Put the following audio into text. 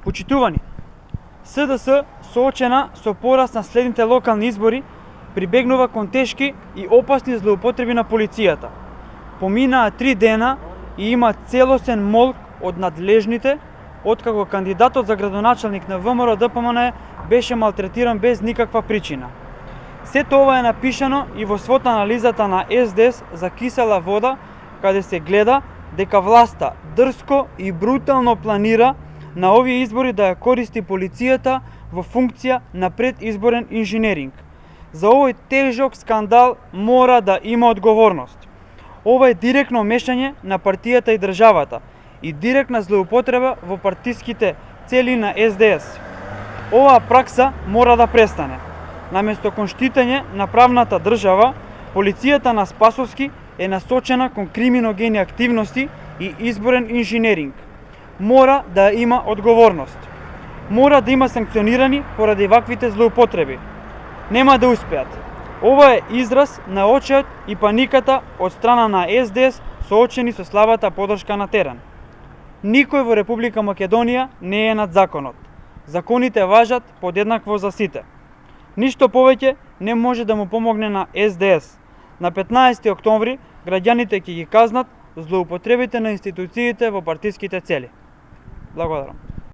Почитувани, СДС соочена со пораз на следните локални избори прибегнува кон тешки и опасни злоупотреби на полицијата. Поминаа 3 дена и има целосен молк од надлежните, откако кандидатот за градоначалник на ВМРО ДПМН беше малтретиран без никаква причина. Сето ова е напишано и во свод анализата на СДС за кисела вода, каде се гледа дека власта дрско и брутално планира на овие избори да ја користи полицијата во функција на предизборен инженеринг. За овој тежок скандал мора да има одговорност. Ова е директно мешање на партијата и државата и директна злоупотреба во партиските цели на СДС. Оваа пракса мора да престане. Наместо кон штитење на правната држава, полицијата на Спасовски е насочена кон криминогени активности и изборен инженеринг. Мора да има одговорност. Мора да има санкционирани поради ваквите злоупотреби. Нема да успеат. Ова е израз на очеот и паниката од страна на СДС соочени со слабата подршка на терен. Никој во Република Македонија не е над законот. Законите важат подеднакво за сите. Ништо повеќе не може да му помогне на СДС. На 15 октомври граѓаните ќе ги казнат злоупотребите на институциите во партиските цели. Благодарам.